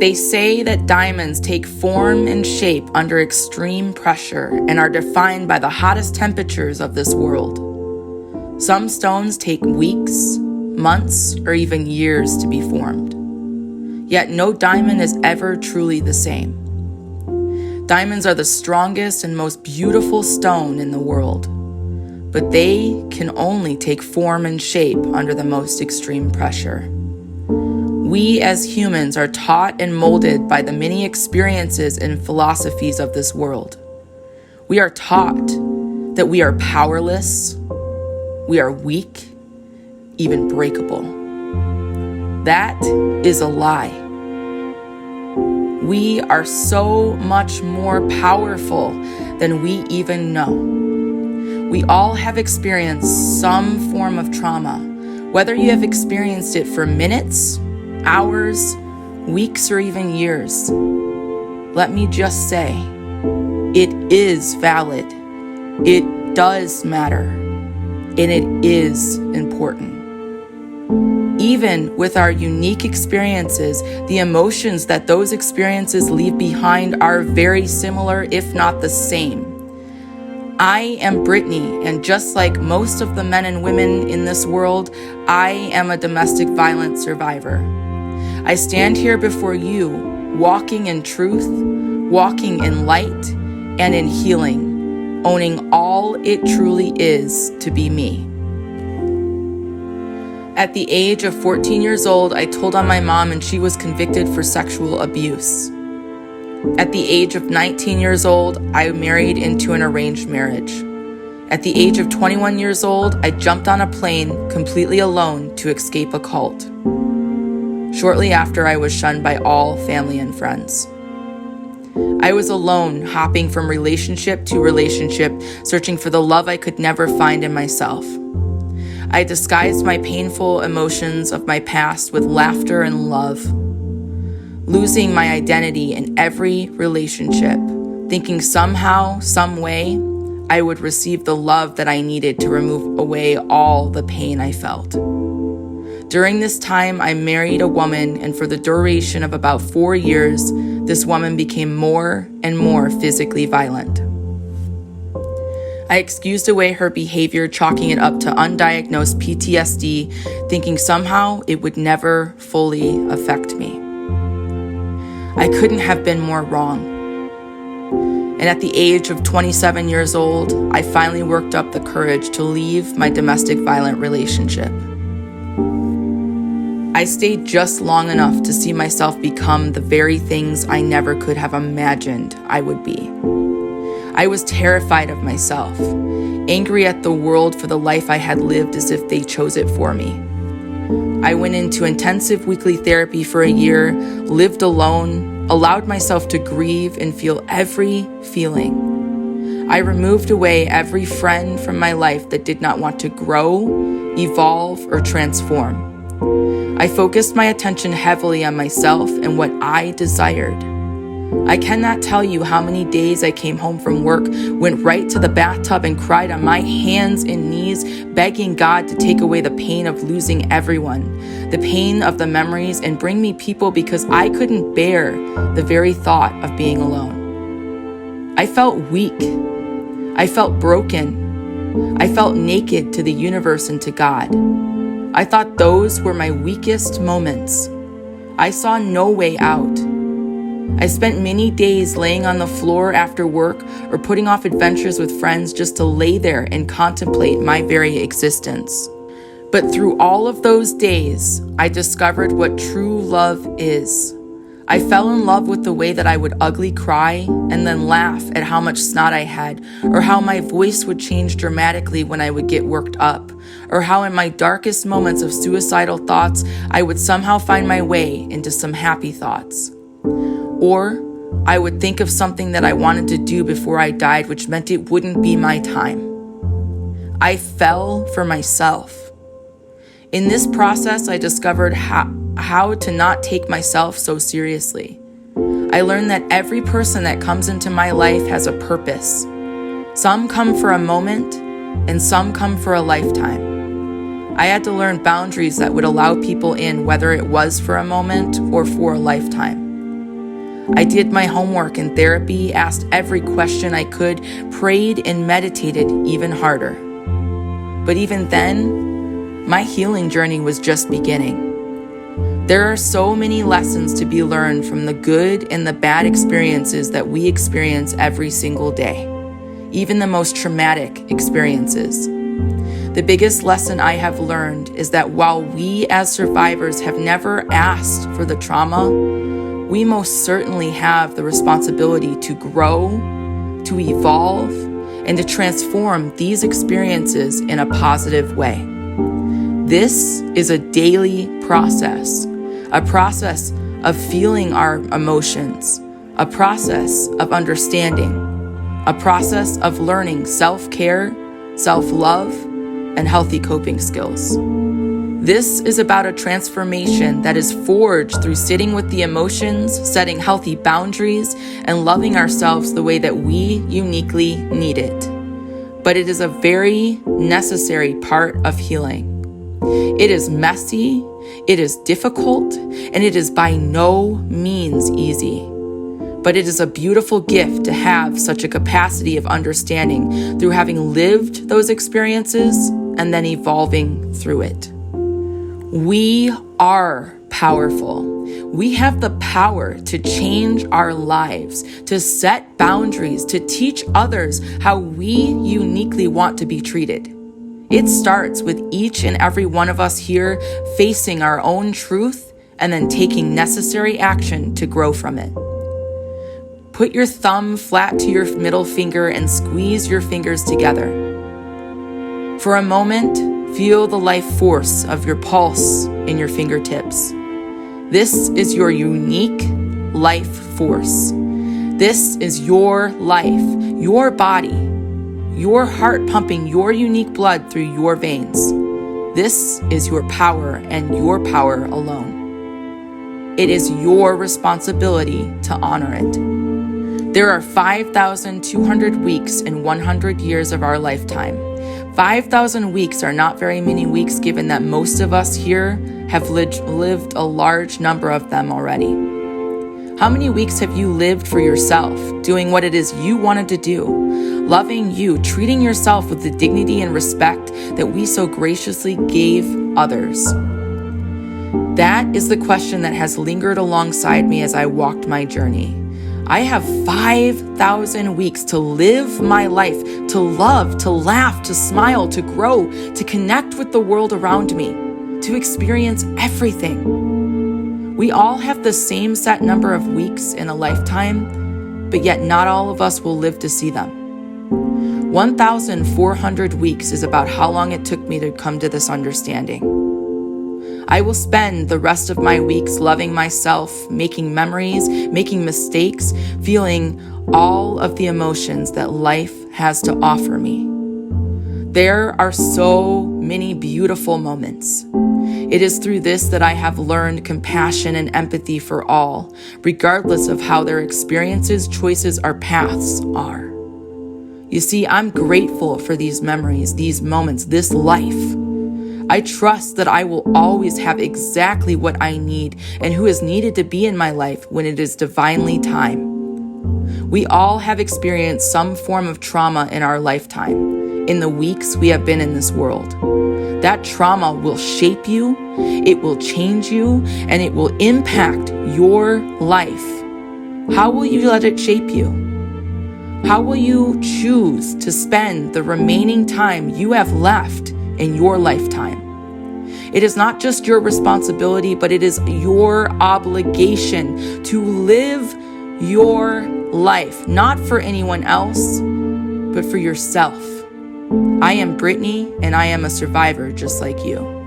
They say that diamonds take form and shape under extreme pressure and are defined by the hottest temperatures of this world. Some stones take weeks, months, or even years to be formed. Yet no diamond is ever truly the same. Diamonds are the strongest and most beautiful stone in the world, but they can only take form and shape under the most extreme pressure. We as humans are taught and molded by the many experiences and philosophies of this world. We are taught that we are powerless, we are weak, even breakable. That is a lie. We are so much more powerful than we even know. We all have experienced some form of trauma, whether you have experienced it for minutes, hours, weeks, or even years. Let me just say, it is valid, it does matter, and it is important. Even with our unique experiences, the emotions that those experiences leave behind are very similar, if not the same. I am Brittany, and just like most of the men and women in this world, I am a domestic violence survivor. I stand here before you, walking in truth, walking in light, and in healing, owning all it truly is to be me. At the age of 14 years old, I told on my mom and she was convicted for sexual abuse. At the age of 19 years old, I married into an arranged marriage. At the age of 21 years old, I jumped on a plane completely alone to escape a cult. Shortly after, I was shunned by all family and friends. I was alone, hopping from relationship to relationship, searching for the love I could never find in myself. I disguised my painful emotions of my past with laughter and love, losing my identity in every relationship, thinking somehow, some way, I would receive the love that I needed to remove away all the pain I felt. During this time, I married a woman, and for the duration of about 4 years, this woman became more and more physically violent. I excused away her behavior, chalking it up to undiagnosed PTSD, thinking somehow it would never fully affect me. I couldn't have been more wrong. And at the age of 27 years old, I finally worked up the courage to leave my domestic violent relationship. I stayed just long enough to see myself become the very things I never could have imagined I would be. I was terrified of myself, angry at the world for the life I had lived as if they chose it for me. I went into intensive weekly therapy for a year, lived alone, allowed myself to grieve and feel every feeling. I removed away every friend from my life that did not want to grow, evolve, or transform. I focused my attention heavily on myself and what I desired. I cannot tell you how many days I came home from work, went right to the bathtub and cried on my hands and knees, begging God to take away the pain of losing everyone, the pain of the memories, and bring me people because I couldn't bear the very thought of being alone. I felt weak. I felt broken. I felt naked to the universe and to God. I thought those were my weakest moments. I saw no way out. I spent many days laying on the floor after work or putting off adventures with friends just to lay there and contemplate my very existence. But through all of those days, I discovered what true love is. I fell in love with the way that I would ugly cry and then laugh at how much snot I had, or how my voice would change dramatically when I would get worked up, or how in my darkest moments of suicidal thoughts, I would somehow find my way into some happy thoughts. Or I would think of something that I wanted to do before I died, which meant it wouldn't be my time. I fell for myself. In this process, I discovered how to not take myself so seriously. I learned that every person that comes into my life has a purpose. Some come for a moment, and some come for a lifetime. I had to learn boundaries that would allow people in, whether it was for a moment or for a lifetime. I did my homework in therapy, asked every question I could, prayed and meditated even harder. But even then, my healing journey was just beginning. There are so many lessons to be learned from the good and the bad experiences that we experience every single day, even the most traumatic experiences. The biggest lesson I have learned is that while we as survivors have never asked for the trauma, we most certainly have the responsibility to grow, to evolve, and to transform these experiences in a positive way. This is a daily process, a process of feeling our emotions, a process of understanding, a process of learning self-care, self-love, and healthy coping skills. This is about a transformation that is forged through sitting with the emotions, setting healthy boundaries, and loving ourselves the way that we uniquely need it. But it is a very necessary part of healing. It is messy, it is difficult, and it is by no means easy. But it is a beautiful gift to have such a capacity of understanding through having lived those experiences and then evolving through it. We are powerful. We have the power to change our lives, to set boundaries, to teach others how we uniquely want to be treated. It starts with each and every one of us here facing our own truth and then taking necessary action to grow from it. Put your thumb flat to your middle finger and squeeze your fingers together. For a moment, feel the life force of your pulse in your fingertips. This is your unique life force. This is your life, your body, your heart pumping your unique blood through your veins. This is your power and your power alone. It is your responsibility to honor it. There are 5,200 weeks in 100 years of our lifetime. 5,000 weeks are not very many weeks given that most of us here have lived a large number of them already. How many weeks have you lived for yourself, doing what it is you wanted to do, loving you, treating yourself with the dignity and respect that we so graciously gave others? That is the question that has lingered alongside me as I walked my journey. I have 5,000 weeks to live my life, to love, to laugh, to smile, to grow, to connect with the world around me, to experience everything. We all have the same set number of weeks in a lifetime, but yet not all of us will live to see them. 1,400 weeks is about how long it took me to come to this understanding. I will spend the rest of my weeks loving myself, making memories, making mistakes, feeling all of the emotions that life has to offer me. There are so many beautiful moments. It is through this that I have learned compassion and empathy for all, regardless of how their experiences, choices, or paths are. You see, I'm grateful for these memories, these moments, this life. I trust that I will always have exactly what I need and who is needed to be in my life when it is divinely time. We all have experienced some form of trauma in our lifetime, in the weeks we have been in this world. That trauma will shape you, it will change you, and it will impact your life. How will you let it shape you? How will you choose to spend the remaining time you have left in your lifetime? It is not just your responsibility, but it is your obligation to live your life, not for anyone else, but for yourself. I am Brittany, and I am a survivor just like you.